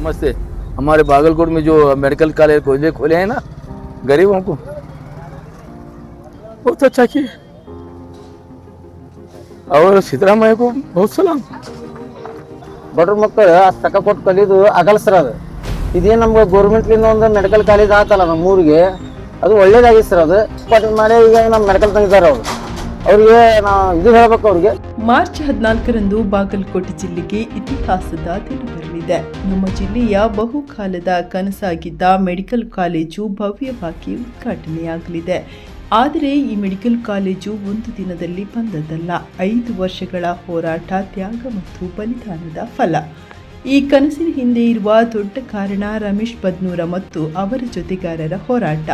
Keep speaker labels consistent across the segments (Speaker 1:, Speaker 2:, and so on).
Speaker 1: नमस्ते। हमारे बागलकोट में जो मेडिकल कॉलेज खोले हैं ना, गरीबों को बहुत अच्छा किए और सिद्धरामಯ್ಯ को बहुत सलाम।
Speaker 2: ಬಡ್ರ ಮಕ್ಕಳು ಅಷ್ಟು ತಕ ಕೊಟ್ಟು ಕಲಿಯೋದು ಆಗಲ್ಲ ಸರ್. ಅದು ಇದೇನು ನಮ್ಗೆ ಗೌರ್ಮೆಂಟ್ಲಿಂದ ಒಂದು ಮೆಡಿಕಲ್ ಕಾಲೇಜ್ ಆತಲ್ಲ ನಮ್ಮ ಊರಿಗೆ, ಅದು ಒಳ್ಳೇದಾಗಿದೆ ಸರ್. ಅದು ಪಾಠ ಮಾಡಿ ಈಗ ನಮ್ಮ ಮೆಡಿಕಲ್ ತಂದಿದ್ದಾರೆ ಅವರು. ಅವ್ರಿಗೆ ನಾವು ಇದು ಹೇಳ್ಬೇಕು ಅವ್ರಿಗೆ.
Speaker 3: ಮಾರ್ಚ್ 14ರಂದು ಬಾಗಲಕೋಟೆ ಜಿಲ್ಲೆಗೆ ಇತಿಹಾಸದ ದಿನ ಬರಲಿದೆ. ನಮ್ಮ ಜಿಲ್ಲೆಯ ಬಹುಕಾಲದ ಕನಸಾಗಿದ್ದ ಮೆಡಿಕಲ್ ಕಾಲೇಜು ಭವ್ಯವಾಗಿ ಉದ್ಘಾಟನೆಯಾಗಲಿದೆ. ಆದರೆ ಈ ಮೆಡಿಕಲ್ ಕಾಲೇಜು ಒಂದು ದಿನದಲ್ಲಿ ಬಂದದ್ದಲ್ಲ. 5 ವರ್ಷಗಳ ಹೋರಾಟ, ತ್ಯಾಗ ಮತ್ತು ಬಲಿದಾನದ ಫಲ. ಈ ಕನಸಿನ ಹಿಂದೆ ಇರುವ ದೊಡ್ಡ ಕಾರಣ ರಮೇಶ್ ಬದ್ನೂರ ಮತ್ತು ಅವರ ಜೊತೆಗಾರರ ಹೋರಾಟ.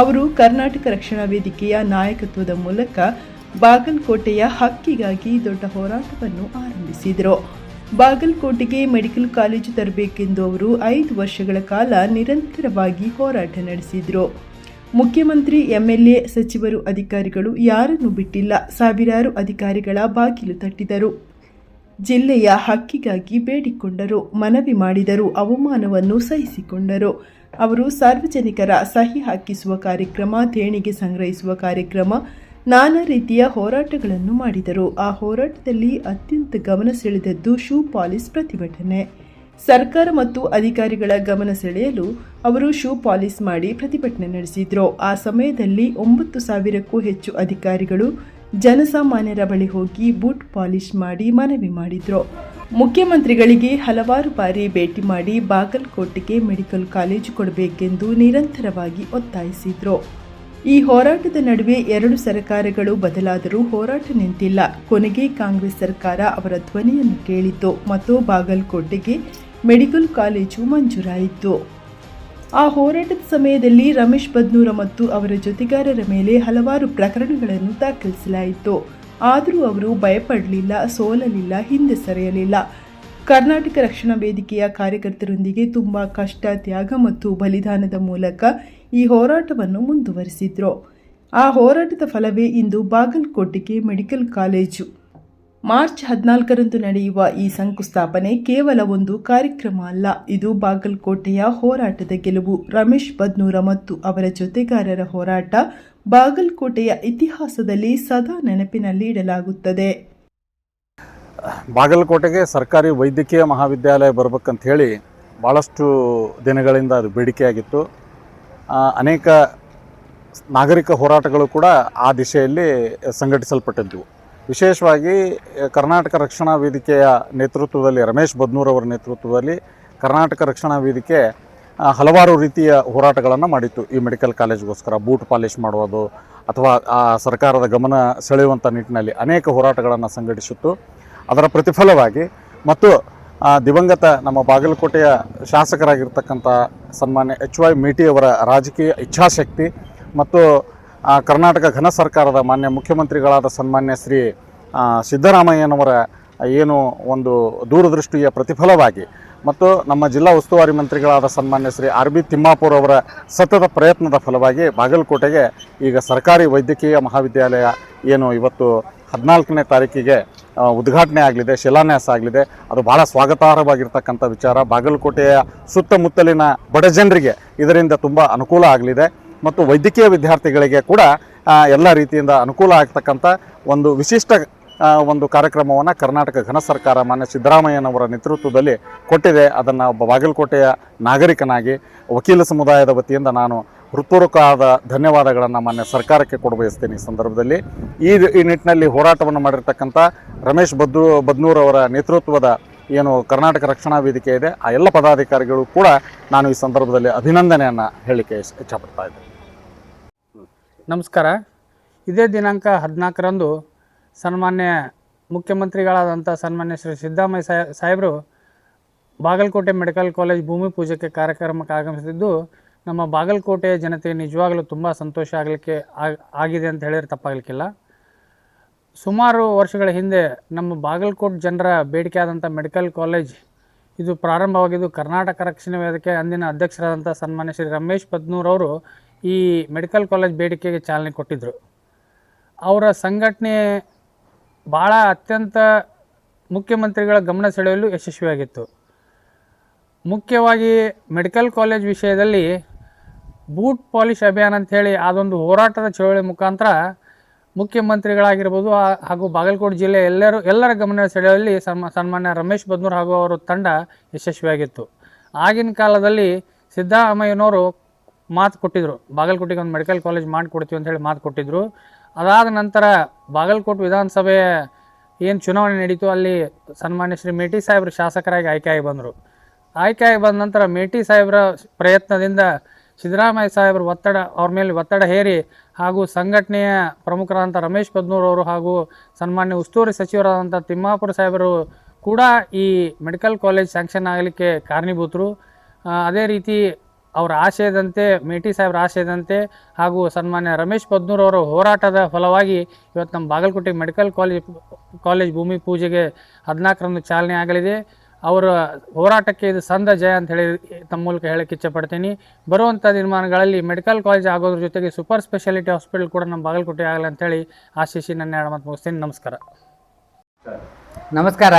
Speaker 3: ಅವರು ಕರ್ನಾಟಕ ರಕ್ಷಣಾ ವೇದಿಕೆಯ ನಾಯಕತ್ವದ ಮೂಲಕ ಬಾಗಲಕೋಟೆಯ ಹಕ್ಕಿಗಾಗಿ ದೊಡ್ಡ ಹೋರಾಟವನ್ನು ಆರಂಭಿಸಿದರು. ಬಾಗಲಕೋಟೆಗೆ ಮೆಡಿಕಲ್ ಕಾಲೇಜು ತರಬೇಕೆಂದು ಅವರು 5 ವರ್ಷಗಳ ಕಾಲ ನಿರಂತರವಾಗಿ ಹೋರಾಟ ನಡೆಸಿದರು. ಮುಖ್ಯಮಂತ್ರಿ, ಎಂಎಲ್ಎ, ಸಚಿವರು, ಅಧಿಕಾರಿಗಳು ಯಾರನ್ನೂ ಬಿಟ್ಟಿಲ್ಲ. ಸಾವಿರಾರು ಅಧಿಕಾರಿಗಳ ಬಾಗಿಲು ತಟ್ಟಿದರು. ಜಿಲ್ಲೆಯ ಹಕ್ಕಿಗಾಗಿ ಬೇಡಿಕೊಂಡರು, ಮನವಿ ಮಾಡಿದರು, ಅವಮಾನವನ್ನು ಸಹಿಸಿಕೊಂಡರು. ಅವರು ಸಾರ್ವಜನಿಕರ ಸಹಿ ಹಾಕಿಸುವ ಕಾರ್ಯಕ್ರಮ, ದೇಣಿಗೆ ಸಂಗ್ರಹಿಸುವ ಕಾರ್ಯಕ್ರಮ, ನಾನಾ ರೀತಿಯ ಹೋರಾಟಗಳನ್ನು ಮಾಡಿದರು. ಆ ಹೋರಾಟದಲ್ಲಿ ಅತ್ಯಂತ ಗಮನ ಸೆಳೆದದ್ದು ಶೂ ಪಾಲಿಸ್ ಪ್ರತಿಭಟನೆ. ಸರ್ಕಾರ ಮತ್ತು ಅಧಿಕಾರಿಗಳ ಗಮನ ಸೆಳೆಯಲು ಅವರು ಶೂ ಪಾಲಿಸ್ ಮಾಡಿ ಪ್ರತಿಭಟನೆ ನಡೆಸಿದ್ರು. ಆ ಸಮಯದಲ್ಲಿ 9,000ಕ್ಕೂ ಹೆಚ್ಚು ಅಧಿಕಾರಿಗಳು ಜನಸಾಮಾನ್ಯರ ಬಳಿ ಹೋಗಿ ಬೂಟ್ ಪಾಲಿಶ್ ಮಾಡಿ ಮನವಿ ಮಾಡಿದ್ರು. ಮುಖ್ಯಮಂತ್ರಿಗಳಿಗೆ ಹಲವಾರು ಬಾರಿ ಭೇಟಿ ಮಾಡಿ ಬಾಗಲಕೋಟೆಗೆ ಮೆಡಿಕಲ್ ಕಾಲೇಜು ಕೊಡಬೇಕೆಂದು ನಿರಂತರವಾಗಿ ಒತ್ತಾಯಿಸಿದ್ರು. ಈ ಹೋರಾಟದ ನಡುವೆ 2 ಸರ್ಕಾರಗಳು ಬದಲಾದರೂ ಹೋರಾಟ ನಿಂತಿಲ್ಲ. ಕೊನೆಗೆ ಕಾಂಗ್ರೆಸ್ ಸರ್ಕಾರ ಅವರ ಧ್ವನಿಯನ್ನು ಕೇಳಿತು ಮತ್ತು ಬಾಗಲಕೋಟೆಗೆ ಮೆಡಿಕಲ್ ಕಾಲೇಜು ಮಂಜೂರಾಯಿತು. ಆ ಹೋರಾಟದ ಸಮಯದಲ್ಲಿ ರಮೇಶ್ ಬದ್ನೂರ ಮತ್ತು ಅವರ ಜೊತೆಗಾರರ ಮೇಲೆ ಹಲವಾರು ಪ್ರಕರಣಗಳನ್ನು ದಾಖಲಿಸಲಾಯಿತು. ಆದರೂ ಅವರು ಭಯಪಡಲಿಲ್ಲ, ಸೋಲಲಿಲ್ಲ, ಹಿಂದೆ ಸರಿಯಲಿಲ್ಲ. ಕರ್ನಾಟಕ ರಕ್ಷಣಾ ವೇದಿಕೆಯ ಕಾರ್ಯಕರ್ತರೊಂದಿಗೆ ತುಂಬಾ ಕಷ್ಟ, ತ್ಯಾಗ ಮತ್ತು ಬಲಿದಾನದ ಮೂಲಕ ಈ ಹೋರಾಟವನ್ನು ಮುಂದುವರಿಸಿದ್ರು. ಆ ಹೋರಾಟದ ಫಲವೇ ಇಂದು ಬಾಗಲಕೋಟೆಗೆ ಮೆಡಿಕಲ್ ಕಾಲೇಜು. ಮಾರ್ಚ್ 14ರಂದು ನಡೆಯುವ ಈ ಶಂಕುಸ್ಥಾಪನೆ ಕೇವಲ ಒಂದು ಕಾರ್ಯಕ್ರಮ ಅಲ್ಲ, ಇದು ಬಾಗಲಕೋಟೆಯ ಹೋರಾಟದ ಗೆಲುವು. ರಮೇಶ್ ಬದ್ನೂರ ಮತ್ತು ಅವರ ಜೊತೆಗಾರರ ಹೋರಾಟ ಬಾಗಲಕೋಟೆಯ ಇತಿಹಾಸದಲ್ಲಿ ಸದಾ ನೆನಪಿನಲ್ಲಿ ಇಡಲಾಗುತ್ತದೆ.
Speaker 4: ಬಾಗಲಕೋಟೆಗೆ ಸರ್ಕಾರಿ ವೈದ್ಯಕೀಯ ಮಹಾವಿದ್ಯಾಲಯ ಬರಬೇಕಂತ ಹೇಳಿ ಭಾಳಷ್ಟು ದಿನಗಳಿಂದ ಅದು ಬೇಡಿಕೆಯಾಗಿತ್ತು. ಅನೇಕ ನಾಗರಿಕ ಹೋರಾಟಗಳು ಕೂಡ ಆ ದಿಶೆಯಲ್ಲಿ ಸಂಘಟಿಸಲ್ಪಟ್ಟಿದ್ದವು. ವಿಶೇಷವಾಗಿ ಕರ್ನಾಟಕ ರಕ್ಷಣಾ ವೇದಿಕೆಯ ನೇತೃತ್ವದಲ್ಲಿ, ರಮೇಶ್ ಬದ್ನೂರ್ ಅವರ ನೇತೃತ್ವದಲ್ಲಿ ಕರ್ನಾಟಕ ರಕ್ಷಣಾ ವೇದಿಕೆ ಹಲವಾರು ರೀತಿಯ ಹೋರಾಟಗಳನ್ನು ಮಾಡಿತ್ತು. ಈ ಮೆಡಿಕಲ್ ಕಾಲೇಜ್ಗೋಸ್ಕರ ಬೂಟ್ ಪಾಲಿಶ್ ಮಾಡುವುದು ಅಥವಾ ಆ ಸರ್ಕಾರದ ಗಮನ ಸೆಳೆಯುವಂಥ ನಿಟ್ಟಿನಲ್ಲಿ ಅನೇಕ ಹೋರಾಟಗಳನ್ನು ಸಂಘಟಿಸಿತ್ತು. ಅದರ ಪ್ರತಿಫಲವಾಗಿ ಮತ್ತು ದಿವಂಗತ ನಮ್ಮ ಬಾಗಲಕೋಟೆಯ ಶಾಸಕರಾಗಿರ್ತಕ್ಕಂಥ ಸನ್ಮಾನ್ಯ HY ಮೇಟಿಯವರ ರಾಜಕೀಯ ಇಚ್ಛಾಶಕ್ತಿ ಮತ್ತು ಕರ್ನಾಟಕ ಘನ ಸರ್ಕಾರದ ಮಾನ್ಯ ಮುಖ್ಯಮಂತ್ರಿಗಳಾದ ಸನ್ಮಾನ್ಯ ಶ್ರೀ ಸಿದ್ದರಾಮಯ್ಯನವರ ಏನು ಒಂದು ದೂರದೃಷ್ಟಿಯ ಪ್ರತಿಫಲವಾಗಿ ಮತ್ತು ನಮ್ಮ ಜಿಲ್ಲಾ ಉಸ್ತುವಾರಿ ಮಂತ್ರಿಗಳಾದ ಸನ್ಮಾನ್ಯ ಶ್ರೀ RB ತಿಮ್ಮಾಪುರ್ ಅವರ ಸತತ ಪ್ರಯತ್ನದ ಫಲವಾಗಿ ಬಾಗಲಕೋಟೆಗೆ ಈಗ ಸರ್ಕಾರಿ ವೈದ್ಯಕೀಯ ಮಹಾವಿದ್ಯಾಲಯ ಏನು ಇವತ್ತು 14ನೇ ತಾರೀಕಿಗೆ ಉದ್ಘಾಟನೆ ಆಗಲಿದೆ, ಶಿಲಾನ್ಯಾಸ ಆಗಲಿದೆ. ಅದು ಭಾಳ ಸ್ವಾಗತಾರ್ಹವಾಗಿರ್ತಕ್ಕಂಥ ವಿಚಾರ. ಬಾಗಲಕೋಟೆಯ ಸುತ್ತಮುತ್ತಲಿನ ಬಡ ಜನರಿಗೆ ಇದರಿಂದ ತುಂಬ ಅನುಕೂಲ ಆಗಲಿದೆ ಮತ್ತು ವೈದ್ಯಕೀಯ ವಿದ್ಯಾರ್ಥಿಗಳಿಗೆ ಕೂಡ ಎಲ್ಲ ರೀತಿಯಿಂದ ಅನುಕೂಲ ಆಗ್ತಕ್ಕಂಥ ಒಂದು ವಿಶಿಷ್ಟ ಒಂದು ಕಾರ್ಯಕ್ರಮವನ್ನು ಕರ್ನಾಟಕ ಘನ ಸರ್ಕಾರ ಮಾನ್ಯ ಸಿದ್ದರಾಮಯ್ಯನವರ ನೇತೃತ್ವದಲ್ಲಿ ಕೊಟ್ಟಿದೆ. ಅದನ್ನು ಒಬ್ಬ ಬಾಗಲಕೋಟೆಯ ನಾಗರಿಕನಾಗಿ ವಕೀಲ ಸಮುದಾಯದ ವತಿಯಿಂದ ನಾನು ಹೃತ್ಪೂರ್ವಕವಾದ ಧನ್ಯವಾದಗಳನ್ನು ಮಾನ್ಯ ಸರ್ಕಾರಕ್ಕೆ ಕೊಡಬಯಸ್ತೀನಿ. ಈ ಸಂದರ್ಭದಲ್ಲಿ ಈ ನಿಟ್ಟಿನಲ್ಲಿ ಹೋರಾಟವನ್ನು ಮಾಡಿರ್ತಕ್ಕಂಥ ರಮೇಶ್ ಬದ್ನೂರ್ ಅವರ ನೇತೃತ್ವದ ಏನು ಕರ್ನಾಟಕ ರಕ್ಷಣಾ ವೇದಿಕೆ ಇದೆ, ಆ ಎಲ್ಲ ಪದಾಧಿಕಾರಿಗಳು ಕೂಡ ನಾನು ಈ ಸಂದರ್ಭದಲ್ಲಿ ಅಭಿನಂದನೆಯನ್ನು ಹೇಳಲಿಕ್ಕೆ ಇಚ್ಛಪಡ್ತಾ ಇದ್ದೇನೆ.
Speaker 5: ನಮಸ್ಕಾರ. ಇದೇ ದಿನಾಂಕ 14ರಂದು ಸನ್ಮಾನ್ಯ ಮುಖ್ಯಮಂತ್ರಿಗಳಾದಂಥ ಸನ್ಮಾನ್ಯ ಶ್ರೀ ಸಿದ್ದರಾಮಯ್ಯ ಸಾಹೇಬರು ಬಾಗಲಕೋಟೆ ಮೆಡಿಕಲ್ ಕಾಲೇಜ್ ಭೂಮಿ ಪೂಜೆಗೆ ಕಾರ್ಯಕ್ರಮಕ್ಕೆ ಆಗಮಿಸಿದ್ದು ನಮ್ಮ ಬಾಗಲಕೋಟೆಯ ಜನತೆಗೆ ನಿಜವಾಗಲೂ ತುಂಬ ಸಂತೋಷ ಆಗಿದೆ ಅಂತ ಹೇಳಿದ್ರೆ ತಪ್ಪಾಗಲಿಕ್ಕಿಲ್ಲ. ಸುಮಾರು ವರ್ಷಗಳ ಹಿಂದೆ ನಮ್ಮ ಬಾಗಲಕೋಟೆ ಜನರ ಬೇಡಿಕೆ ಆದಂಥ ಮೆಡಿಕಲ್ ಕಾಲೇಜ್ ಇದು ಪ್ರಾರಂಭವಾಗಿದ್ದು ಕರ್ನಾಟಕ ರಕ್ಷಣಾ ವೇದಿಕೆ ಅಂದಿನ ಅಧ್ಯಕ್ಷರಾದಂಥ ಸನ್ಮಾನ್ಯ ಶ್ರೀ ರಮೇಶ್ ಬದ್ನೂರ್ ಅವರು ಈ ಮೆಡಿಕಲ್ ಕಾಲೇಜ್ ಬೇಡಿಕೆಗೆ ಚಾಲನೆ ಕೊಟ್ಟಿದ್ದರು. ಅವರ ಸಂಘಟನೆ ಭಾಳ ಅತ್ಯಂತ ಮುಖ್ಯಮಂತ್ರಿಗಳ ಗಮನ ಸೆಳೆಯಲು ಯಶಸ್ವಿಯಾಗಿತ್ತು. ಮುಖ್ಯವಾಗಿ ಮೆಡಿಕಲ್ ಕಾಲೇಜ್ ವಿಷಯದಲ್ಲಿ ಬೂಟ್ ಪಾಲಿಶ್ ಅಭಿಯಾನ ಅಂಥೇಳಿ ಅದೊಂದು ಹೋರಾಟದ ಚಳವಳಿ ಮುಖಾಂತರ ಮುಖ್ಯಮಂತ್ರಿಗಳಾಗಿರ್ಬೋದು ಹಾಗೂ ಬಾಗಲಕೋಟೆ ಜಿಲ್ಲೆ ಎಲ್ಲರ ಗಮನ ಸೆಳೆಯುವಲ್ಲಿ ಸನ್ಮಾನ್ಯ ರಮೇಶ್ ಬದ್ನೂರ್ ಹಾಗೂ ಅವರ ತಂಡ ಯಶಸ್ವಿಯಾಗಿತ್ತು. ಆಗಿನ ಕಾಲದಲ್ಲಿ ಸಿದ್ದರಾಮಯ್ಯನವರು ಮಾತು ಕೊಟ್ಟಿದ್ದರು, ಬಾಗಲಕೋಟೆಗೆ ಒಂದು ಮೆಡಿಕಲ್ ಕಾಲೇಜ್ ಮಾಡಿಕೊಡ್ತೀವಿ ಅಂಥೇಳಿ ಮಾತು ಕೊಟ್ಟಿದ್ದರು. ಅದಾದ ನಂತರ ಬಾಗಲಕೋಟೆ ವಿಧಾನಸಭೆ ಏನು ಚುನಾವಣೆ ನಡೀತು, ಅಲ್ಲಿ ಸನ್ಮಾನ್ಯ ಶ್ರೀ ಮೇಟಿ ಸಾಹೇಬ್ರು ಶಾಸಕರಾಗಿ ಆಯ್ಕೆಯಾಗಿ ಬಂದರು. ಆಯ್ಕೆಯಾಗಿ ಬಂದ ನಂತರ ಮೇಟಿ ಸಾಹೇಬ್ರ ಪ್ರಯತ್ನದಿಂದ ಸಿದ್ದರಾಮಯ್ಯ ಸಾಹೇಬ್ರ ಅವ್ರ ಮೇಲೆ ಒತ್ತಡ ಹೇರಿ ಹಾಗೂ ಸಂಘಟನೆಯ ಪ್ರಮುಖರಾದಂಥ ರಮೇಶ್ ಬದ್ನೂರ್ ಅವರು ಹಾಗೂ ಸನ್ಮಾನ್ಯ ಉಸ್ತುವಾರಿ ಸಚಿವರಾದಂಥ ತಿಮ್ಮಾಪುರ ಸಾಹೇಬರು ಕೂಡ ಈ ಮೆಡಿಕಲ್ ಕಾಲೇಜ್ ಸ್ಯಾಂಕ್ಷನ್ ಆಗಲಿಕ್ಕೆ ಕಾರಣೀಭೂತರು. ಅದೇ ರೀತಿ ಅವರ ಆಶಯದಂತೆ, ಮೇಟಿ ಸಾಹೇಬ್ರ ಆಶಯದಂತೆ ಹಾಗೂ ಸನ್ಮಾನ್ಯ ರಮೇಶ್ ಬದ್ನೂರ್ ಅವರ ಹೋರಾಟದ ಫಲವಾಗಿ ಇವತ್ತು ನಮ್ಮ ಬಾಗಲಕೋಟೆ ಮೆಡಿಕಲ್ ಕಾಲೇಜ್ ಭೂಮಿ ಪೂಜೆಗೆ 14ರಂದು ಚಾಲನೆ ಆಗಲಿದೆ. ಅವರ ಹೋರಾಟಕ್ಕೆ ಇದು ಸಂದ ಜಯ ಅಂತ ಹೇಳಿ ತಮ್ಮ ಮೂಲಕ ಹೇಳಕ್ಕೆ ಇಚ್ಛಪಡ್ತೀನಿ. ಬರುವಂಥ ದಿನಮಾನಗಳಲ್ಲಿ ಮೆಡಿಕಲ್ ಕಾಲೇಜ್ ಆಗೋದ್ರ ಜೊತೆಗೆ ಸೂಪರ್ ಸ್ಪೆಷಾಲಿಟಿ ಹಾಸ್ಪಿಟಲ್ ಕೂಡ ನಮ್ಮ ಬಾಗಲಕೋಟೆ ಆಗಲಿ ಅಂತೇಳಿ ಆಶಿಸಿ ನನ್ನ 2 ಮಾತು ಮುಗಿಸ್ತೀನಿ. ನಮಸ್ಕಾರ.
Speaker 6: ನಮಸ್ಕಾರ.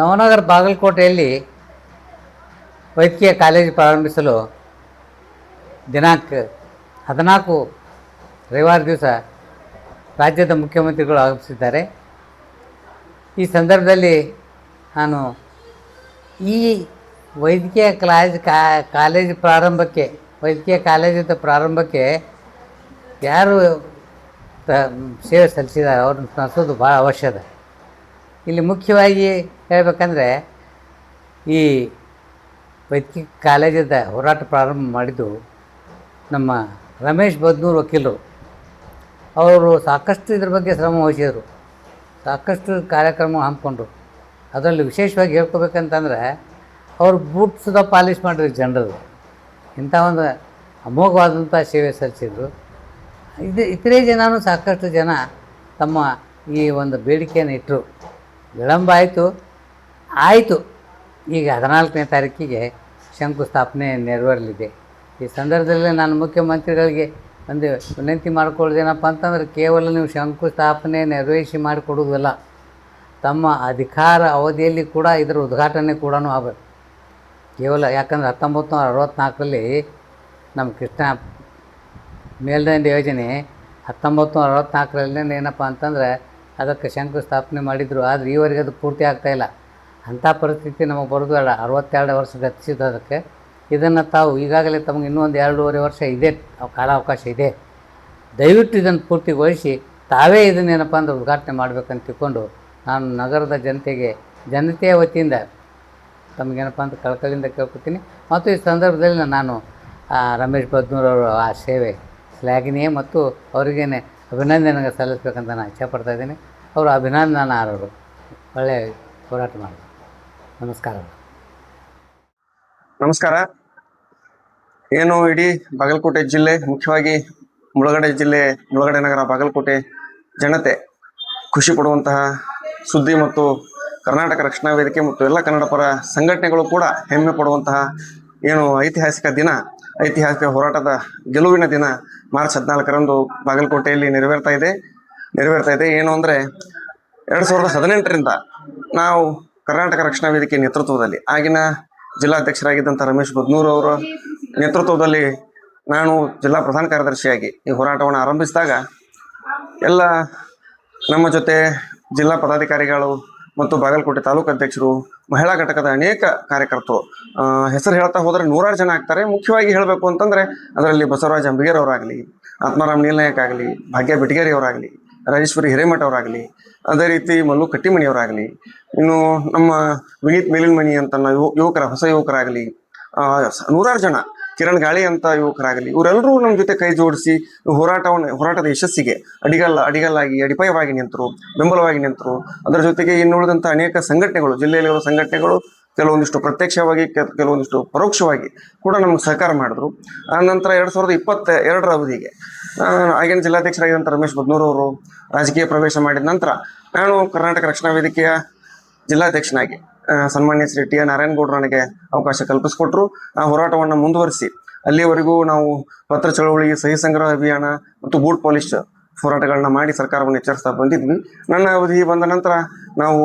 Speaker 6: ನವನಗರ ಬಾಗಲಕೋಟೆಯಲ್ಲಿ ವೈದ್ಯಕೀಯ ಕಾಲೇಜು ಪ್ರಾರಂಭಿಸಲು ದಿನಾಂಕ 14 ರವಿವಾರ ದಿವಸ ರಾಜ್ಯದ ಮುಖ್ಯಮಂತ್ರಿಗಳು ಆಗಮಿಸಿದ್ದಾರೆ. ಈ ಸಂದರ್ಭದಲ್ಲಿ ನಾನು ಈ ವೈದ್ಯಕೀಯ ಕಾಲೇಜು ಪ್ರಾರಂಭಕ್ಕೆ, ವೈದ್ಯಕೀಯ ಕಾಲೇಜಿನ ಪ್ರಾರಂಭಕ್ಕೆ ಯಾರು ಸೇವೆ ಸಲ್ಲಿಸಿದ್ದಾರೆ ಅವ್ರನ್ನ ಸ್ಮರಿಸೋದು ಭಾಳ ಅವಶ್ಯಕ. ಇಲ್ಲಿ ಮುಖ್ಯವಾಗಿ ಹೇಳಬೇಕಂದ್ರೆ ಈ ವೈದ್ಯಕೀಯ ಕಾಲೇಜಿಂದ ಹೋರಾಟ ಪ್ರಾರಂಭ ಮಾಡಿದ್ದು ನಮ್ಮ ರಮೇಶ್ ಬದ್ನೂರ್ ವಕೀಲರು. ಅವರು ಸಾಕಷ್ಟು ಇದ್ರ ಬಗ್ಗೆ ಶ್ರಮ ವಹಿಸಿದರು, ಸಾಕಷ್ಟು ಕಾರ್ಯಕ್ರಮ ಹಮ್ಮಿಕೊಂಡ್ರು. ಅದರಲ್ಲಿ ವಿಶೇಷವಾಗಿ ಹೇಳ್ಕೊಬೇಕಂತಂದರೆ ಅವರು ಬೂಟ್ ಸುಧಾ ಪಾಲಿಷ್ ಮಾಡಿದ್ರು ಜನರದು. ಇಂಥ ಒಂದು ಅಮೋಘವಾದಂಥ ಸೇವೆ ಸಲ್ಲಿಸಿದರು. ಇತರೆ ಜನನೂ ಸಾಕಷ್ಟು ಜನ ತಮ್ಮ ಈ ಒಂದು ಬೇಡಿಕೆಯನ್ನು ಇಟ್ಟರು. ವಿಳಂಬ ಆಯಿತು. ಈಗ 14ನೇ ತಾರೀಕಿಗೆ ಶಂಕುಸ್ಥಾಪನೆ ನೆರವೇರಲಿದೆ. ಈ ಸಂದರ್ಭದಲ್ಲಿ ನಾನು ಮುಖ್ಯಮಂತ್ರಿಗಳಿಗೆ ಒಂದು ವಿನಂತಿ ಮಾಡಿಕೊಳ್ಳೋದೇನಪ್ಪ ಅಂತಂದರೆ, ಕೇವಲ ನೀವು ಶಂಕುಸ್ಥಾಪನೆ ನೆರವೇರಿಸಿ ಮಾಡಿಕೊಡೋದಲ್ಲ, ತಮ್ಮ ಅಧಿಕಾರ ಅವಧಿಯಲ್ಲಿ ಕೂಡ ಇದರ ಉದ್ಘಾಟನೆ ಕೂಡ ಆಗಬೇಕು. ಕೇವಲ ಯಾಕಂದರೆ 1964ರಲ್ಲಿ ನಮ್ಮ ಕೃಷ್ಣ ಮೇಲ್ದಂಡೆ ಯೋಜನೆ 1964ರಲ್ಲಿ ಏನಪ್ಪ ಅಂತಂದರೆ ಅದಕ್ಕೆ ಶಂಕುಸ್ಥಾಪನೆ ಮಾಡಿದರು. ಆದರೆ ಈವರೆಗೆ ಅದು ಪೂರ್ತಿ ಆಗ್ತಾಯಿಲ್ಲ. ಅಂಥ ಪರಿಸ್ಥಿತಿ ನಮಗೆ ಬರೋದು 62 ವರ್ಷ ಗತಿಸಿದ್ದು. ಅದಕ್ಕೆ ಇದನ್ನು ತಾವು ಈಗಾಗಲೇ ತಮಗೆ ಇನ್ನೂ ಒಂದು 2.5 ವರ್ಷ ಇದೆ ಕಾಲಾವಕಾಶ ಇದೆ. ದಯವಿಟ್ಟು ಇದನ್ನು ಪೂರ್ತಿಗೊಳಿಸಿ ತಾವೇ ಇದನ್ನೇನಪ್ಪ ಅಂದ್ರೆ ಉದ್ಘಾಟನೆ ಮಾಡಬೇಕಂತ ತಿಳ್ಕೊಂಡು ನಾನು ನಗರದ ಜನತೆಯ ವತಿಯಿಂದ ತಮಗೇನಪ್ಪ ಅಂತ ಕಳಕಳಿಯಿಂದ ಕೇಳ್ಕೊತೀನಿ. ಮತ್ತು ಈ ಸಂದರ್ಭದಲ್ಲಿ ನಾನು ರಮೇಶ್ ಬದ್ನೂರ್ ಅವರು ಆ ಸೇವೆ ಶ್ಲಾಘನೀಯ ಮತ್ತು ಅವರಿಗೇನೆ ಅಭಿನಂದನೆ ಸಲ್ಲಿಸ್ಬೇಕಂತ ನಾನು ಇಚ್ಛೆಪಡ್ತಾ ಇದ್ದೀನಿ. ಅವರು ಅಭಿನಂದನಾರ್ಹರು, ಒಳ್ಳೆಯ ಹೋರಾಟ ಮಾಡಿದ್ರು.
Speaker 7: ನಮಸ್ಕಾರ. ಏನು ಇಡೀ ಬಾಗಲಕೋಟೆ ಜಿಲ್ಲೆ, ಮುಖ್ಯವಾಗಿ ಮುಳಗಡೆ ನಗರ ಬಾಗಲಕೋಟೆ ಜನತೆ ಖುಷಿ ಪಡುವಂತಹ ಸುದ್ದಿ ಮತ್ತು ಕರ್ನಾಟಕ ರಕ್ಷಣಾ ವೇದಿಕೆ ಮತ್ತು ಎಲ್ಲ ಕನ್ನಡ ಪರ ಸಂಘಟನೆಗಳು ಕೂಡ ಹೆಮ್ಮೆ ಪಡುವಂತಹ ಏನು ಐತಿಹಾಸಿಕ ಹೋರಾಟದ ಗೆಲುವಿನ ದಿನ ಮಾರ್ಚ್ 14ರಂದು ಬಾಗಲಕೋಟೆಯಲ್ಲಿ ನೆರವೇರ್ತಾ ಇದೆ. ಏನು ಅಂದರೆ 2018ರಿಂದ ನಾವು ಕರ್ನಾಟಕ ರಕ್ಷಣಾ ವೇದಿಕೆ ನೇತೃತ್ವದಲ್ಲಿ ಆಗಿನ ಜಿಲ್ಲಾಧ್ಯಕ್ಷರಾಗಿದ್ದಂಥ ರಮೇಶ್ ಬದ್ನೂರ್ ಅವರ ನೇತೃತ್ವದಲ್ಲಿ ನಾನು ಜಿಲ್ಲಾ ಪ್ರಧಾನ ಕಾರ್ಯದರ್ಶಿಯಾಗಿ ಈ ಹೋರಾಟವನ್ನು ಆರಂಭಿಸಿದಾಗ ಎಲ್ಲ ನಮ್ಮ ಜೊತೆ ಜಿಲ್ಲಾ ಪದಾಧಿಕಾರಿಗಳು ಮತ್ತು ಬಾಗಲಕೋಟೆ ತಾಲೂಕು ಅಧ್ಯಕ್ಷರು, ಮಹಿಳಾ ಘಟಕದ ಅನೇಕ ಕಾರ್ಯಕರ್ತರು, ಹೆಸರು ಹೇಳ್ತಾ ಹೋದರೆ 100 ಜನ ಆಗ್ತಾರೆ. ಮುಖ್ಯವಾಗಿ ಹೇಳಬೇಕು ಅಂತಂದರೆ ಅದರಲ್ಲಿ ಬಸವರಾಜ ಅಂಬಿಗೇರ್ ಅವರಾಗಲಿ, ಆತ್ಮಾರಾಮ್ ನೀಲ್ನಾಯಕ್ ಆಗಲಿ, ಭಾಗ್ಯ ಬೆಟಗೇರಿ ಅವರಾಗಲಿ, ರಾಜೇಶ್ವರಿ ಹಿರೇಮಠ ಅವರಾಗಲಿ, ಅದೇ ರೀತಿ ಮಲ್ಲು ಕಟ್ಟಿಮಣಿಯವರಾಗಲಿ, ಇನ್ನು ನಮ್ಮ ವಿನೀತ್ ಮೇಲಿನಮಣಿ ಅಂತ ಹೊಸ ಯುವಕರಾಗಲಿ, 100 ಜನ, ಕಿರಣ್ ಗಾಳಿ ಅಂತ ಯುವಕರಾಗಲಿ, ಇವರೆಲ್ಲರೂ ನಮ್ಮ ಜೊತೆ ಕೈ ಜೋಡಿಸಿ ಹೋರಾಟದ ಯಶಸ್ಸಿಗೆ ಅಡಿಗಲ್ಲಾಗಿ ಅಡಿಪಾಯವಾಗಿ ನಿಂತರು, ಬೆಂಬಲವಾಗಿ ನಿಂತರು. ಅದರ ಜೊತೆಗೆ ಇನ್ನುಳಿದಂಥ ಅನೇಕ ಸಂಘಟನೆಗಳು, ಜಿಲ್ಲೆಯಲ್ಲಿರುವ ಸಂಘಟನೆಗಳು ಕೆಲವೊಂದಿಷ್ಟು ಪ್ರತ್ಯಕ್ಷವಾಗಿ, ಕೆಲವೊಂದಿಷ್ಟು ಪರೋಕ್ಷವಾಗಿ ಕೂಡ ನಮ್ಗೆ ಸಹಕಾರ ಮಾಡಿದ್ರು. ಆ ನಂತರ 2022ರ ಅವಧಿಗೆ ಆಗಿನ ಜಿಲ್ಲಾಧ್ಯಕ್ಷರಾಗಿದ್ದಂಥ ರಮೇಶ್ ಬದ್ನೂರ್ ಅವರು ರಾಜಕೀಯ ಪ್ರವೇಶ ಮಾಡಿದ ನಂತರ ನಾನು ಕರ್ನಾಟಕ ರಕ್ಷಣಾ ವೇದಿಕೆಯ ಜಿಲ್ಲಾಧ್ಯಕ್ಷನಾಗಿ ಸನ್ಮಾನ್ಯ ಶ್ರೀ ಟಿ. ನಾರಾಯಣಗೌಡರು ನನಗೆ ಅವಕಾಶ ಕಲ್ಪಿಸಿಕೊಟ್ರು. ಆ ಹೋರಾಟವನ್ನು ಮುಂದುವರಿಸಿ ಅಲ್ಲಿವರೆಗೂ ನಾವು ಪತ್ರ ಚಳವಳಿ, ಸಹಿ ಸಂಗ್ರಹ ಅಭಿಯಾನ ಮತ್ತು ಬೂಟ್ ಪಾಲಿಶ್ ಹೋರಾಟಗಳನ್ನ ಮಾಡಿ ಸರ್ಕಾರವನ್ನು ಎಚ್ಚರಿಸ್ತಾ ಬಂದಿದ್ವಿ. ನನ್ನ ಅವಧಿ ಬಂದ ನಂತರ ನಾವು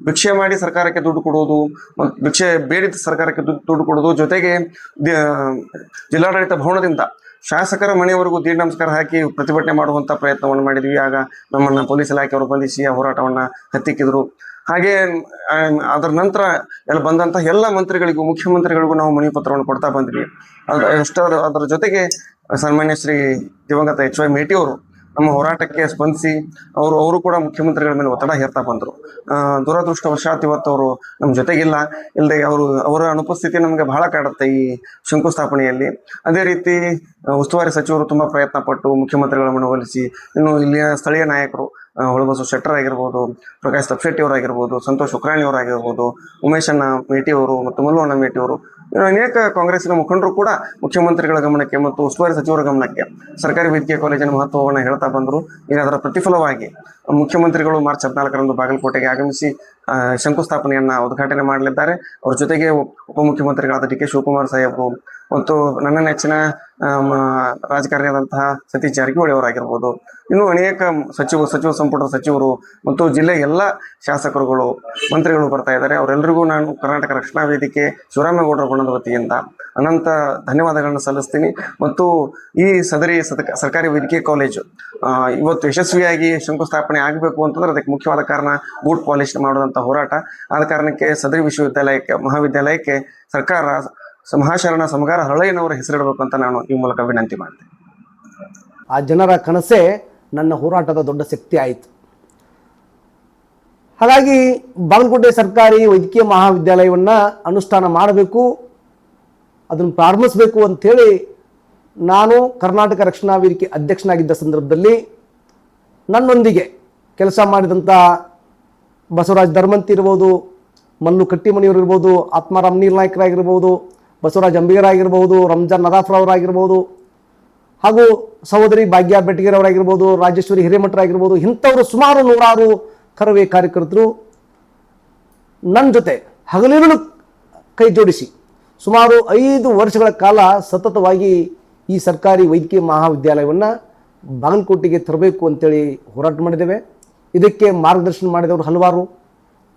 Speaker 7: ಭಿಕ್ಷೆ ಮಾಡಿ ಸರ್ಕಾರಕ್ಕೆ ದುಡ್ಡು ಕೊಡೋದು, ಮತ್ತು ಭಿಕ್ಷೆ ಬೇಡಿದ ಸರ್ಕಾರಕ್ಕೆ ದುಡ್ಡು ಕೊಡೋದು, ಜೊತೆಗೆ ಜಿಲ್ಲಾಡಳಿತ ಭವನದಿಂದ ಶಾಸಕರ ಮನೆಯವರೆಗೂ ದೀಡ್ ನಮಸ್ಕಾರ ಹಾಕಿ ಪ್ರತಿಭಟನೆ ಮಾಡುವಂಥ ಪ್ರಯತ್ನವನ್ನು ಮಾಡಿದ್ವಿ. ಆಗ ನಮ್ಮನ್ನು ಪೊಲೀಸ್ ಇಲಾಖೆಯವರು ಬಂಧಿಸಿ ಆ ಹೋರಾಟವನ್ನು ಹತ್ತಿಕ್ಕಿದ್ರು. ಹಾಗೆ ಅದರ ನಂತರ ಎಲ್ಲ ಬಂದಂಥ ಎಲ್ಲ ಮಂತ್ರಿಗಳಿಗೂ, ಮುಖ್ಯಮಂತ್ರಿಗಳಿಗೂ ನಾವು ಮನವಿ ಪತ್ರವನ್ನು ಕೊಡ್ತಾ ಬಂದ್ವಿ. ಅದರ ಜೊತೆಗೆ ಸನ್ಮಾನ್ಯ ಶ್ರೀ ದಿವಂಗತ ಎಚ್ ವೈ ಮೇಟಿ ಅವರು ನಮ್ಮ ಹೋರಾಟಕ್ಕೆ ಸ್ಪಂದಿಸಿ ಅವರು ಕೂಡ ಮುಖ್ಯಮಂತ್ರಿಗಳ ಮೇಲೆ ಒತ್ತಡ ಹೇರ್ತಾ ಬಂದರು. ದುರದೃಷ್ಟವಶಾತ್ ಇವತ್ತು ಅವರು ನಮ್ಮ ಜೊತೆಗಿಲ್ಲ. ಇಲ್ಲದೆ ಅವರ ಅನುಪಸ್ಥಿತಿ ನಮಗೆ ಬಹಳ ಕಾಡುತ್ತೆ ಈ ಶಂಕುಸ್ಥಾಪನೆಯಲ್ಲಿ. ಅದೇ ರೀತಿ ಉಸ್ತುವಾರಿ ಸಚಿವರು ತುಂಬ ಪ್ರಯತ್ನ ಪಟ್ಟು ಮುಖ್ಯಮಂತ್ರಿಗಳ ಮನವೊಲಿಸಿ, ಇನ್ನು ಇಲ್ಲಿಯ ಸ್ಥಳೀಯ ನಾಯಕರು ಹೊಳಬಸು ಶೆಟ್ಟರ್ ಆಗಿರ್ಬೋದು, ಪ್ರಕಾಶ್ ತಪ್ಶೆಟ್ಟಿ ಅವರಾಗಿರ್ಬೋದು, ಸಂತೋಷ್ ಉಕ್ರಾಣಿ ಅವರಾಗಿರ್ಬೋದು, ಉಮೇಶಣ್ಣ ಮೇಟಿಯವರು ಮತ್ತು ಮಲ್ಲುವಣ್ಣ ಮೇಟಿಯವರು, ಇನ್ನು ಅನೇಕ ಕಾಂಗ್ರೆಸ್ಸಿನ ಮುಖಂಡರು ಕೂಡ ಮುಖ್ಯಮಂತ್ರಿಗಳ ಗಮನಕ್ಕೆ ಮತ್ತು ಉಸ್ತುವಾರಿ ಸಚಿವರ ಗಮನಕ್ಕೆ ಸರ್ಕಾರಿ ವೈದ್ಯಕೀಯ ಕಾಲೇಜಿನ ಮಹತ್ವವನ್ನು ಹೇಳ್ತಾ ಬಂದರು. ಈಗ ಅದರ ಪ್ರತಿಫಲವಾಗಿ ಮುಖ್ಯಮಂತ್ರಿಗಳು ಮಾರ್ಚ್ 14ರಂದು ಬಾಗಲಕೋಟೆಗೆ ಆಗಮಿಸಿ ಶಂಕುಸ್ಥಾಪನೆಯನ್ನು ಉದ್ಘಾಟನೆ ಮಾಡಲಿದ್ದಾರೆ. ಅವರ ಜೊತೆಗೆ ಉಪಮುಖ್ಯಮಂತ್ರಿಗಳಾದ ಡಿ ಕೆ ಶಿವಕುಮಾರ್ ಸಾಹೇಬರು ಮತ್ತು ನನ್ನ ನೆಚ್ಚಿನ ರಾಜಕಾರಣಿಯಾದಂತಹ ಸತೀಶ್ ಜಾರಕಿಹೊಳಿ ಅವರಾಗಿರ್ಬೋದು, ಇನ್ನೂ ಅನೇಕ ಸಚಿವ ಸಂಪುಟದ ಸಚಿವರು ಮತ್ತು ಜಿಲ್ಲೆಯ ಎಲ್ಲ ಶಾಸಕರುಗಳು, ಮಂತ್ರಿಗಳು ಬರ್ತಾ ಇದ್ದಾರೆ. ಅವರೆಲ್ಲರಿಗೂ ನಾನು ಕರ್ನಾಟಕ ರಕ್ಷಣಾ ವೇದಿಕೆ ಶಿವರಾಮೇಗೌಡರ ಬಣದ ವತಿಯಿಂದ ಅನಂತ ಧನ್ಯವಾದಗಳನ್ನು ಸಲ್ಲಿಸ್ತೀನಿ. ಮತ್ತು ಈ ಸರ್ಕಾರಿ ವೈದ್ಯಕೀಯ ಕಾಲೇಜು ಇವತ್ತು ಯಶಸ್ವಿಯಾಗಿ ಶಂಕುಸ್ಥಾಪನೆ ಆಗಬೇಕು ಅಂತಂದ್ರೆ ಅದಕ್ಕೆ ಮುಖ್ಯವಾದ ಕಾರಣ ಬೂಟ್ ಪಾಲಿಶ್ ಮಾಡೋದಂಥ ಹೋರಾಟ. ಆದ ಕಾರಣಕ್ಕೆ ಸದರಿ ಮಹಾವಿದ್ಯಾಲಯಕ್ಕೆ ಸರ್ಕಾರ ಮಹಾಶರಣ ಸಮಗಾರ ಹಳೆಯನವರ ಹೆಸರಿಡಬೇಕು ಅಂತ ನಾನು ಈ ಮೂಲಕ ವಿನಂತಿ ಮಾಡ್ತೇನೆ.
Speaker 8: ಆ ಜನರ ಕನಸೇ ನನ್ನ ಹೋರಾಟದ ದೊಡ್ಡ ಶಕ್ತಿ ಆಯಿತು. ಹಾಗಾಗಿ ಬಾಗಲಕೋಟೆ ಸರ್ಕಾರಿ ವೈದ್ಯಕೀಯ ಮಹಾವಿದ್ಯಾಲಯವನ್ನು ಅನುಷ್ಠಾನ ಮಾಡಬೇಕು, ಅದನ್ನು ಪ್ರಾರಂಭಿಸಬೇಕು ಅಂಥೇಳಿ ನಾನು ಕರ್ನಾಟಕ ರಕ್ಷಣಾ ವೇದಿಕೆ ಅಧ್ಯಕ್ಷನಾಗಿದ್ದ ಸಂದರ್ಭದಲ್ಲಿ ನನ್ನೊಂದಿಗೆ ಕೆಲಸ ಮಾಡಿದಂಥ ಬಸವರಾಜ್ ಧರ್ಮಂತಿ ಇರ್ಬೋದು, ಮಲ್ಲು ಕಟ್ಟಿಮಣಿಯವರು ಇರ್ಬೋದು, ಆತ್ಮಾರಾಮ್ ನೀಲ್ನಾಯ್ಕರಾಗಿರ್ಬೋದು, ಬಸವರಾಜ್ ಅಂಬಿಗರಾಗಿರ್ಬೋದು, ರಂಜಾನ್ ನದಾಫ್ರವರಾಗಿರ್ಬೋದು, ಹಾಗೂ ಸಹೋದರಿ ಭಾಗ್ಯ ಬೆಟಗೇರವರಾಗಿರ್ಬೋದು, ರಾಜೇಶ್ವರಿ ಹಿರೇಮಠರಾಗಿರ್ಬೋದು, ಇಂಥವರು ಸುಮಾರು 100 ಕರವೇ ಕಾರ್ಯಕರ್ತರು ನನ್ನ ಜೊತೆ ಹಗಲಿರುಳು ಕೈ ಜೋಡಿಸಿ ಸುಮಾರು 5 ವರ್ಷಗಳ ಕಾಲ ಸತತವಾಗಿ ಈ ಸರ್ಕಾರಿ ವೈದ್ಯಕೀಯ ಮಹಾವಿದ್ಯಾಲಯವನ್ನು ಬಾಗಲಕೋಟೆಗೆ ತರಬೇಕು ಅಂತೇಳಿ ಹೋರಾಟ ಮಾಡಿದ್ದೇವೆ. ಇದಕ್ಕೆ ಮಾರ್ಗದರ್ಶನ ಮಾಡಿದವರು ಹಲವಾರು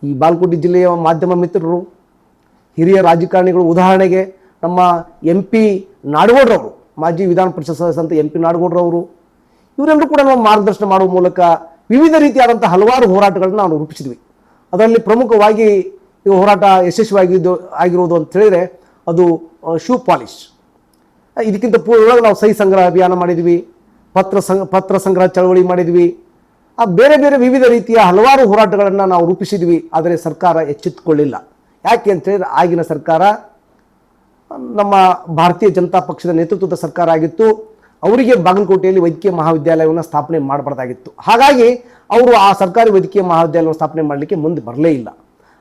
Speaker 8: ಈ ಬಾಗಲಕೋಟೆ ಜಿಲ್ಲೆಯ ಮಾಧ್ಯಮ ಮಿತ್ರರು, ಹಿರಿಯ ರಾಜಕಾರಣಿಗಳು. ಉದಾಹರಣೆಗೆ ನಮ್ಮ MP ನಾಡಗೌಡರವರು, ಮಾಜಿ ವಿಧಾನ ಪರಿಷತ್ ಸದಸ್ಯರಂತ MP ನಾಡಗೌಡರವರು, ಇವರೆಲ್ಲರೂ ಕೂಡ ನಾವು ಮಾರ್ಗದರ್ಶನ ಮಾಡುವ ಮೂಲಕ ವಿವಿಧ ರೀತಿಯಾದಂಥ ಹಲವಾರು ಹೋರಾಟಗಳನ್ನ ನಾವು ರೂಪಿಸಿದ್ವಿ. ಅದರಲ್ಲಿ ಪ್ರಮುಖವಾಗಿ ಈ ಹೋರಾಟ ಆಗಿರೋದು ಅಂತ ಹೇಳಿದರೆ ಅದು ಶೂ ಪಾಲಿಶ್. ಇದಕ್ಕಿಂತ ಪೂರ್ವವಾಗಿ ನಾವು ಸಹಿ ಸಂಗ್ರಹ ಅಭಿಯಾನ ಮಾಡಿದ್ವಿ, ಪತ್ರ ಸಂಗ್ರಹ ಚಳವಳಿ ಮಾಡಿದ್ವಿ, ಬೇರೆ ಬೇರೆ ವಿವಿಧ ರೀತಿಯ ಹಲವಾರು ಹೋರಾಟಗಳನ್ನು ನಾವು ರೂಪಿಸಿದ್ವಿ. ಆದರೆ ಸರ್ಕಾರ ಎಚ್ಚೆತ್ತುಕೊಳ್ಳಿಲ್ಲ. ಯಾಕೆ ಅಂತೇಳಿದ್ರೆ ಆಗಿನ ಸರ್ಕಾರ ನಮ್ಮ ಭಾರತೀಯ ಜನತಾ ಪಕ್ಷದ ನೇತೃತ್ವದ ಸರ್ಕಾರ ಆಗಿತ್ತು. ಅವರಿಗೆ ಬಾಗಲಕೋಟೆಯಲ್ಲಿ ವೈದ್ಯಕೀಯ ಮಹಾವಿದ್ಯಾಲಯವನ್ನು ಸ್ಥಾಪನೆ ಮಾಡಬಾರ್ದಾಗಿತ್ತು. ಹಾಗಾಗಿ ಅವರು ಆ ಸರ್ಕಾರಿ ವೈದ್ಯಕೀಯ ಮಹಾವಿದ್ಯಾಲಯವನ್ನು ಸ್ಥಾಪನೆ ಮಾಡಲಿಕ್ಕೆ ಮುಂದೆ ಬರಲೇ ಇಲ್ಲ.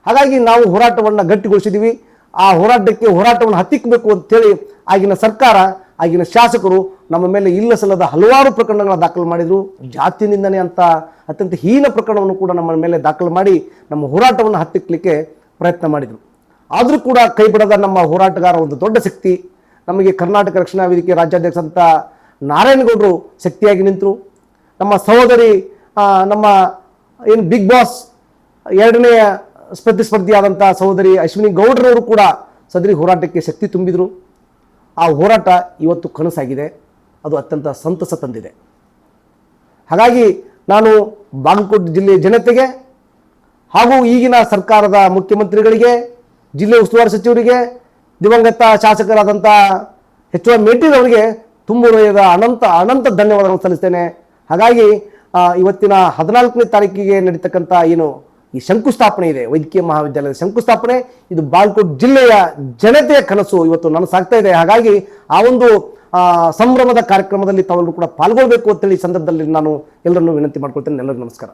Speaker 8: ಹಾಗಾಗಿ ನಾವು ಹೋರಾಟವನ್ನು ಗಟ್ಟಿಗೊಳಿಸಿದ್ವಿ. ಆ ಹೋರಾಟವನ್ನು ಹತ್ತಿಕ್ಕಬೇಕು ಅಂತೇಳಿ ಆಗಿನ ಸರ್ಕಾರ, ಆಗಿನ ಶಾಸಕರು ನಮ್ಮ ಮೇಲೆ ಇಲ್ಲ ಸಲ್ಲದ ಹಲವಾರು ಪ್ರಕರಣಗಳನ್ನು ದಾಖಲು ಮಾಡಿದರು. ಜಾತಿ ನಿಂದನೆ ಅಂತ ಅತ್ಯಂತ ಹೀನ ಪ್ರಕರಣವನ್ನು ಕೂಡ ನಮ್ಮ ಮೇಲೆ ದಾಖಲು ಮಾಡಿ ನಮ್ಮ ಹೋರಾಟವನ್ನು ಹತ್ತಿಕ್ಕಲಿಕ್ಕೆ ಪ್ರಯತ್ನ ಮಾಡಿದರು. ಆದರೂ ಕೂಡ ಕೈ ಬಿಡದ ನಮ್ಮ ಹೋರಾಟಗಾರ ಒಂದು ದೊಡ್ಡ ಶಕ್ತಿ. ನಮಗೆ ಕರ್ನಾಟಕ ರಕ್ಷಣಾ ವೇದಿಕೆ ರಾಜ್ಯಾಧ್ಯಕ್ಷ ಅಂತ ನಾರಾಯಣಗೌಡರು ಶಕ್ತಿಯಾಗಿ ನಿಂತರು. ನಮ್ಮ ಸಹೋದರಿ, ನಮ್ಮ ಏನು ಬಿಗ್ ಬಾಸ್ 2ನೇ ಸ್ಪರ್ಧಿಯಾದಂಥ ಸಹೋದರಿ ಅಶ್ವಿನಿ ಗೌಡ್ರವರು ಕೂಡ ಸದರಿ ಹೋರಾಟಕ್ಕೆ ಶಕ್ತಿ ತುಂಬಿದರು. ಆ ಹೋರಾಟ ಇವತ್ತು ಕನಸಾಗಿದೆ. ಅದು ಅತ್ಯಂತ ಸಂತಸ ತಂದಿದೆ. ಹಾಗಾಗಿ ನಾನು ಬಾಗಲಕೋಟೆ ಜಿಲ್ಲೆಯ ಜನತೆಗೆ ಹಾಗೂ ಈಗಿನ ಸರ್ಕಾರದ ಮುಖ್ಯಮಂತ್ರಿಗಳಿಗೆ, ಜಿಲ್ಲೆ ಉಸ್ತುವಾರಿ ಸಚಿವರಿಗೆ, ದಿವಂಗತ ಶಾಸಕರಾದಂಥ ಎಚ್ ವೈ ಮೇಟಿರವರಿಗೆ ತುಂಬ ಹೃದಯದ ಅನಂತ ಧನ್ಯವಾದಗಳನ್ನು ಸಲ್ಲಿಸ್ತೇನೆ. ಹಾಗಾಗಿ ಇವತ್ತಿನ 14ನೇ ತಾರೀಕಿಗೆ ನಡೀತಕ್ಕಂಥ ಏನು ಈ ಶಂಕುಸ್ಥಾಪನೆ ಇದೆ, ವೈದ್ಯಕೀಯ ಮಹಾವಿದ್ಯಾಲಯದ ಶಂಕುಸ್ಥಾಪನೆ, ಇದು ಬಾಗಲಕೋಟೆ ಜಿಲ್ಲೆಯ ಜನತೆಯ ಕನಸು ಇವತ್ತು ನನಸಾಗ್ತಾ ಇದೆ. ಹಾಗಾಗಿ ಆ ಒಂದು ಸಂಭ್ರಮದ ಕಾರ್ಯಕ್ರಮದಲ್ಲಿ ತಾವೆಲ್ಲರೂ ಕೂಡ ಪಾಲ್ಗೊಳ್ಬೇಕು ಅಂತೇಳಿ ಈ ಸಂದರ್ಭದಲ್ಲಿ ನಾನು ಎಲ್ಲರನ್ನೂ ವಿನಂತಿ ಮಾಡ್ಕೊಳ್ತೇನೆ. ಎಲ್ಲರಿಗೂ ನಮಸ್ಕಾರ.